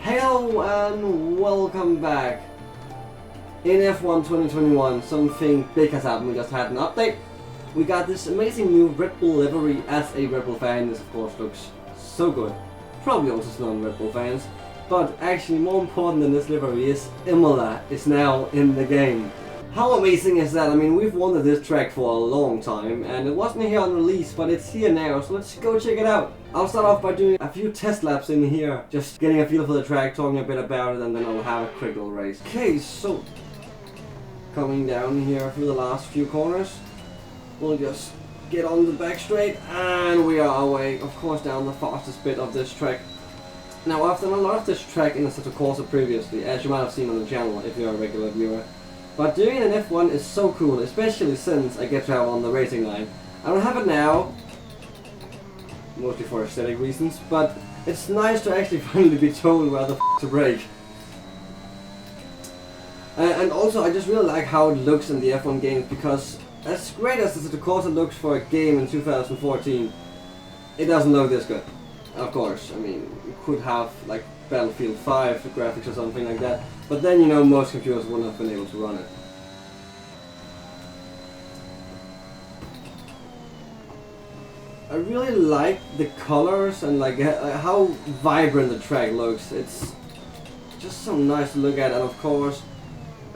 Hello and welcome back. In F1 2021, something big has happened. We just had an update. We got this amazing new Red Bull livery. As a Red Bull fan, this of course looks so good. Probably also non-Red Bull fans. But actually more important than this livery is Imola is now in the game. How amazing is that? I mean, we've wanted this track for a long time and it wasn't here on release, but it's here now, so let's go check it out. I'll start off by doing a few test laps in here, just getting a feel for the track, talking a bit about it, and then I'll have a quick little race. Okay, so coming down here through the last few corners, we'll just get on the back straight and we are away, of course, down the fastest bit of this track. Now, I've done a lot of this track in a Assetto Corsa previously, as you might have seen on the channel if you're a regular viewer. But doing it in F1 is so cool, especially since I get to have on the racing line. I don't have it now, mostly for aesthetic reasons, but it's nice to actually finally be told where the f to brake. And also, I just really like how it looks in the F1 games, because as great as the Corsa looks for a game in 2014, it doesn't look this good. Of course, I mean, you could have like Battlefield 5 graphics or something like that, but then you know most computers wouldn't have been able to run it. I really like the colors and like how vibrant the track looks. It's just so nice to look at, and of course,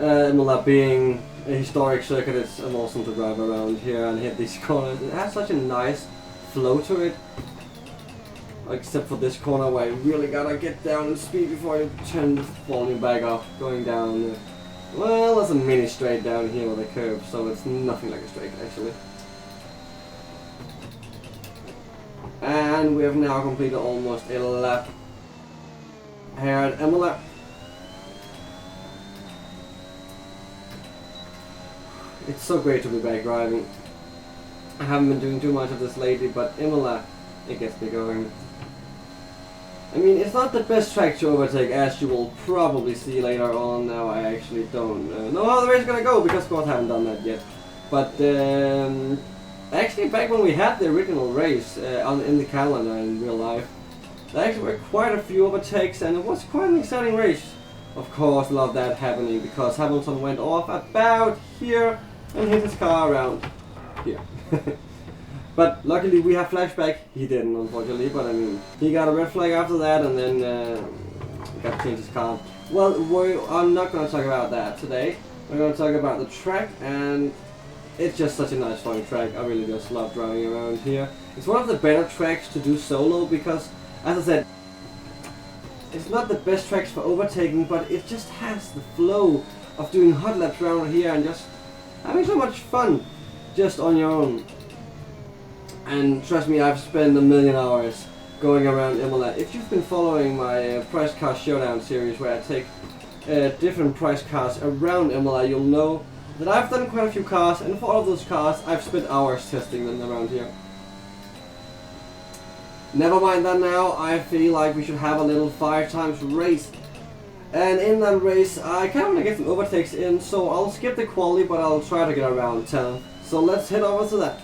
Imola being a historic circuit, it's awesome to drive around here and hit these corners. It has such a nice flow to it. Except for this corner where you really gotta get down in speed before you turn the volume back up, going down. Well, there's a mini straight down here with a curve, so it's nothing like a straight actually. And we have now completed almost a lap here at Imola. It's so great to be back driving. I haven't been doing too much of this lately, but Imola, it gets me going. I mean, it's not the best track to overtake, as you will probably see later on. Now I actually don't know how the race is gonna go, because of course I haven't done that yet. But actually back when we had the original race in the calendar in real life, there actually were quite a few overtakes and it was quite an exciting race. Of course, love that happening, because Hamilton went off about here and hit his car around here. But luckily we have flashback. He didn't, unfortunately, but I mean, he got a red flag after that and then got to change his car. Well, I'm not going to talk about that today. We're going to talk about the track, and it's just such a nice fun track. I really just love driving around here. It's one of the better tracks to do solo because, as I said, it's not the best tracks for overtaking, but it just has the flow of doing hot laps around here and just having so much fun just on your own. And trust me, I've spent a million hours going around Imola. If you've been following my Price Car Showdown series where I take different price cars around Imola, you'll know that I've done quite a few cars, and for all of those cars I've spent hours testing them around here. Never mind that now, I feel like we should have a little 5 times race. And in that race I kind of want to get some overtakes in, so I'll skip the quali, but I'll try to get around 10. So let's head over to that.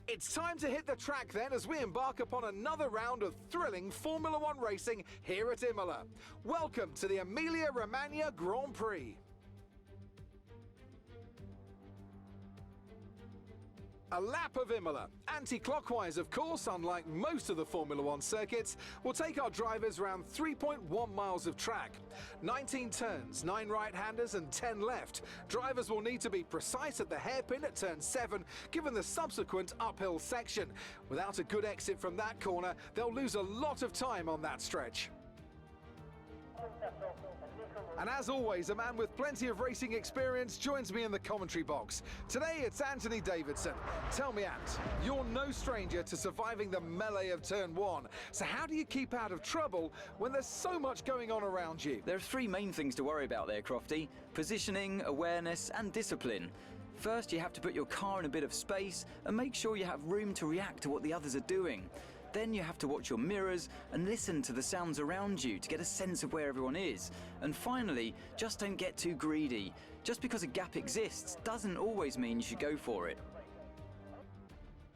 It's time to hit the track then as we embark upon another round of thrilling Formula One racing here at Imola. Welcome to the Emilia-Romagna Grand Prix. A lap of Imola, anti-clockwise of course, unlike most of the Formula One circuits, will take our drivers around 3.1 miles of track. 19 turns, 9 right-handers and 10 left. Drivers will need to be precise at the hairpin at turn 7, given the subsequent uphill section. Without a good exit from that corner, they'll lose a lot of time on that stretch. And as always, a man with plenty of racing experience joins me in the commentary box. Today it's Anthony Davidson. Tell me, Ant, you're no stranger to surviving the melee of turn 1. So how do you keep out of trouble when there's so much going on around you? There are 3 main things to worry about there, Crofty: positioning, awareness and discipline. First, you have to put your car in a bit of space and make sure you have room to react to what the others are doing. Then you have to watch your mirrors and listen to the sounds around you to get a sense of where everyone is. And finally, just don't get too greedy. Just because a gap exists doesn't always mean you should go for it.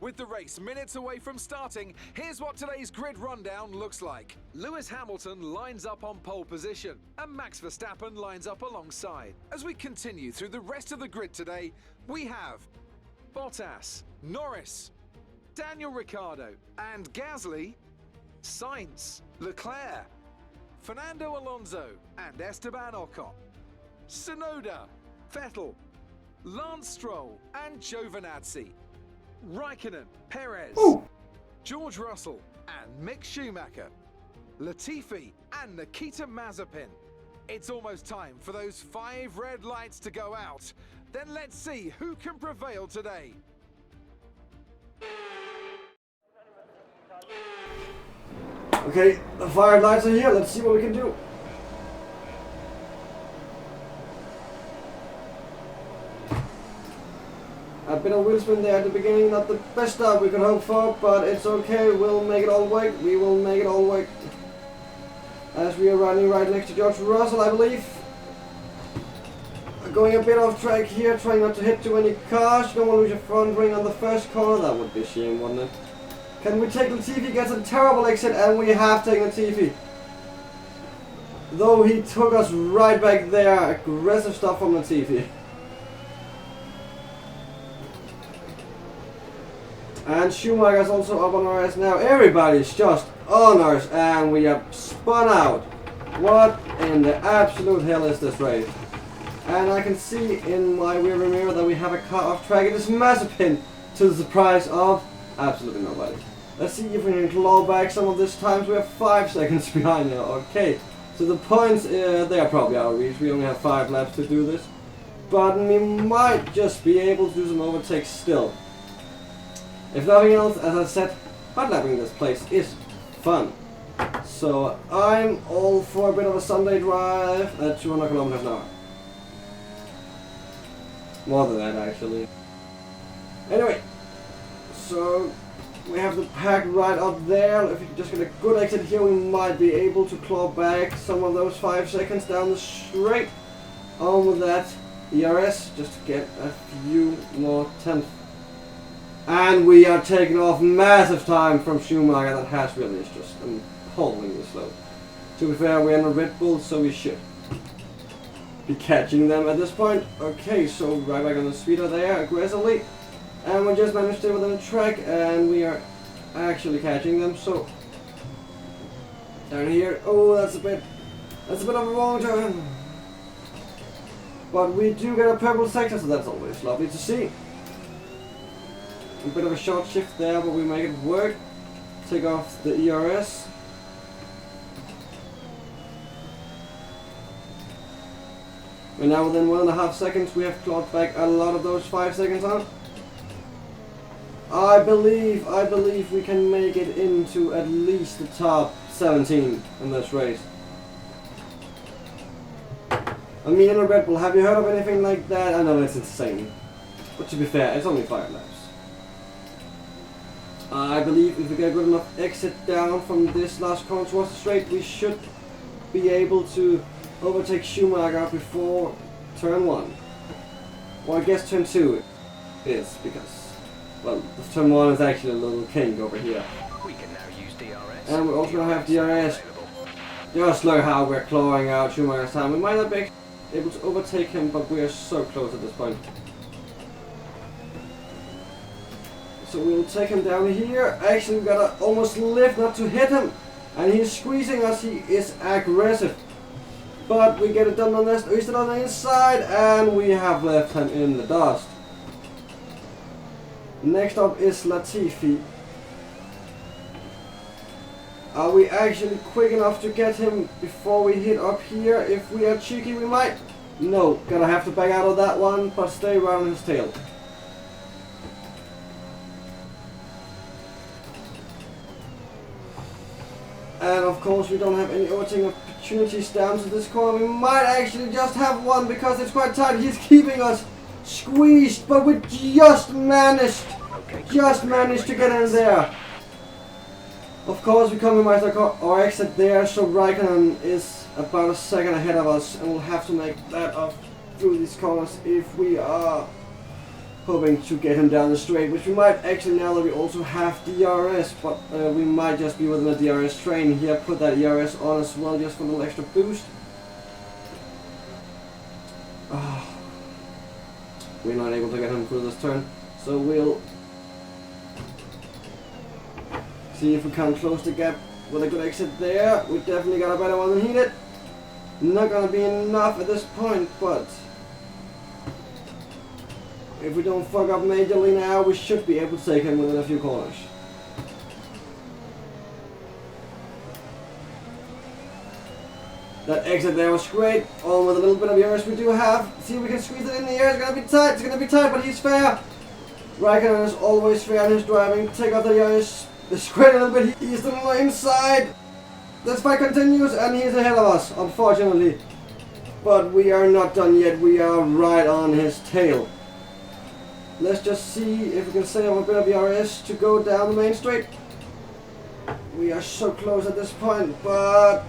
With the race minutes away from starting, here's what today's grid rundown looks like. Lewis Hamilton lines up on pole position, and Max Verstappen lines up alongside. As we continue through the rest of the grid today, we have Bottas, Norris, Daniel Ricciardo, and Gasly, Sainz, Leclerc, Fernando Alonso, and Esteban Ocon, Tsunoda, Vettel, Lance Stroll, and Giovinazzi, Raikkonen, Perez, George Russell, and Mick Schumacher, Latifi, and Nikita Mazepin. It's almost time for those 5 red lights to go out. Then let's see who can prevail today. Okay, the 5 lights are here. Let's see what we can do. A bit of wheel spin there at the beginning, not the best start we could hope for, but it's okay, we'll make it all work, we will make it all work. As we are running right next to George Russell, I believe. Going a bit off track here, trying not to hit too many cars, you don't want to lose your front ring on the first corner, that would be a shame, wouldn't it? Can we take Latifi? Gets a terrible exit, and we have taken Latifi. Though he took us right back there, aggressive stuff from Latifi. And Schumacher's also up on our ass now. Everybody's just on ours, and we have spun out. What in the absolute hell is this race? And I can see in my rearview mirror that we have a car off track. It is Mazepin, to the surprise of absolutely nobody. Let's see if we can claw back some of this time. We have 5 seconds behind now. Okay, so the points, they are probably out of reach. We only have 5 laps to do this. But we might just be able to do some overtakes still. If nothing else, as I said, hot lapping this place is fun. So I'm all for a bit of a Sunday drive at 200 kilometers an hour. More than that, actually. Anyway, so we have the pack right up there. If we can just get a good exit here, we might be able to claw back some of those 5 seconds down the straight. On with that ERS, just to get a few more tenths. And we are taking off massive time from Schumacher. That has really is just appallingly slow. To be fair, we're in a Red Bull, so we should be catching them at this point. Okay, so right back on the speeder there, aggressively. And we just managed to stay within the track, and we are actually catching them. So down here, oh, that's a bit of a wrong turn. But we do get a purple sector, so that's always lovely to see. A bit of a short shift there, but we make it work. Take off the ERS. And now within 1.5 seconds we have clawed back a lot of those 5 seconds on. I believe we can make it into at least the top 17 in this race. I mean, in a Red Bull, have you heard of anything like that? I know it's insane. But to be fair, it's only 5 laps. I believe if we get a good enough exit down from this last corner towards the straight, we should be able to overtake Schumacher before turn 1. Or I guess turn 2 is, because, well, the turn 1 is actually a little kink over here. We can now use DRS. And we also have DRS. Just look how we're clawing out Schumacher's time. We might not be able to overtake him, but we are so close at this point. So we'll take him down here. Actually, we gotta almost lift not to hit him. And he's squeezing us. He is aggressive. But we get it done on this. He's still on the inside. And we have left him in the dust. Next up is Latifi. Are we actually quick enough to get him before we hit up here? If we are cheeky, we might. No, gonna have to back out of that one, but stay right on his tail. And of course we don't have any overtaking opportunities down to this corner. We might actually just have one because it's quite tight. He's keeping us squeezed, but we just managed to get in there. Of course we compromised our exit there, so Raikkonen is about a second ahead of us, and we'll have to make that up through these corners if we are hoping to get him down the straight, which we might actually now that we also have DRS, but we might just be within a DRS train here. Put that ERS on as well, just for a little extra boost. We're not able to get him through this turn, so we'll see if we can close the gap with a good exit there. We definitely got a better one than he did. Not gonna be enough at this point, but if we don't fuck up majorly now, we should be able to take him within a few corners. That exit there was great, on with a little bit of ERS we do have. See if we can squeeze it in the air. It's gonna be tight, but he's fair. Raikkonen is always fair in his driving. Take off the ERS, spread a little bit. He's still on the inside. This fight continues, and he's ahead of us, unfortunately. But we are not done yet. We are right on his tail. Let's just see if we can save up a bit of ERS to go down the main straight. We are so close at this point, but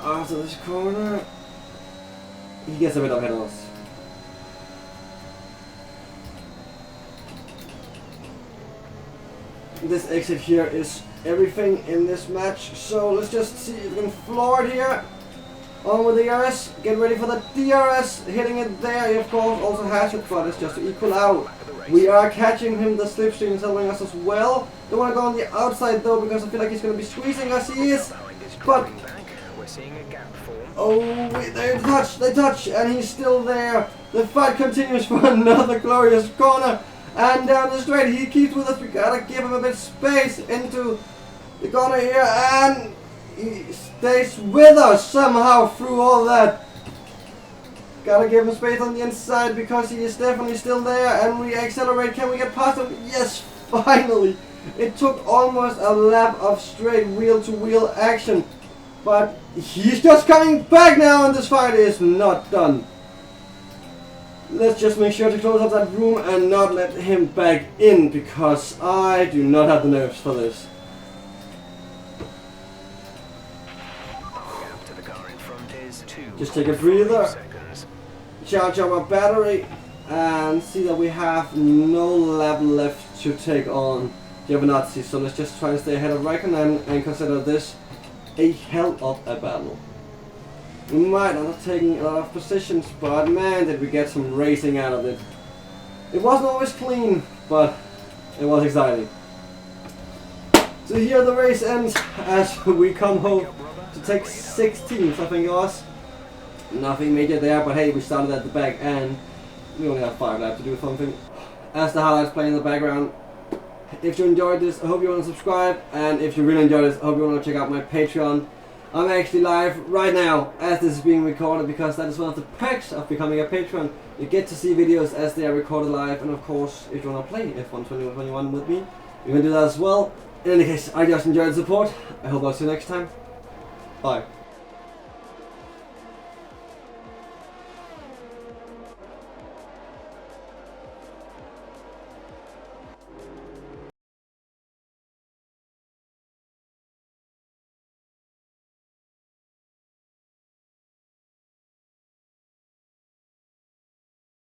after this corner, he gets a bit ahead of us. This exit here is everything in this match, so let's just see if we can floor it here. On with the ERS, get ready for the DRS, hitting it there. He of course also has it, but it's just to equal out. We are catching him, the slipstream is helping us as well. Don't want to go on the outside though, because I feel like he's going to be squeezing us. He is, but oh, they touch, and he's still there. The fight continues for another glorious corner, and down the straight he keeps with us. We gotta give him a bit of space into the corner here, and he stays with us somehow through all that. Gotta give him space on the inside because he is definitely still there, and we accelerate. Can we get past him? Yes, finally. It took almost a lap of straight wheel-to-wheel action, but he's just coming back now, and this fight is not done. Let's just make sure to close up that room and not let him back in, because I do not have the nerves for this. Just take a breather, charge up our battery, and see that we have no lap left to take on Giovinazzi. So let's just try and stay ahead of Raikkonen and consider this a hell of a battle. We might not have taken a lot of positions, but man, did we get some racing out of it. It wasn't always clean, but it was exciting. So here the race ends as we come home to take 16th, I think it was. Nothing major there, but hey, we started at the back and we only have 5 laps to do something. As the highlights play in the background. If you enjoyed this, I hope you want to subscribe, and if you really enjoyed this, I hope you want to check out my Patreon. I'm actually live right now as this is being recorded, because that is one of the perks of becoming a patron. You get to see videos as they are recorded live, and of course, if you want to play F1 2021 with me, you can do that as well. In any case, I just enjoyed the support. I hope I'll see you next time. Bye.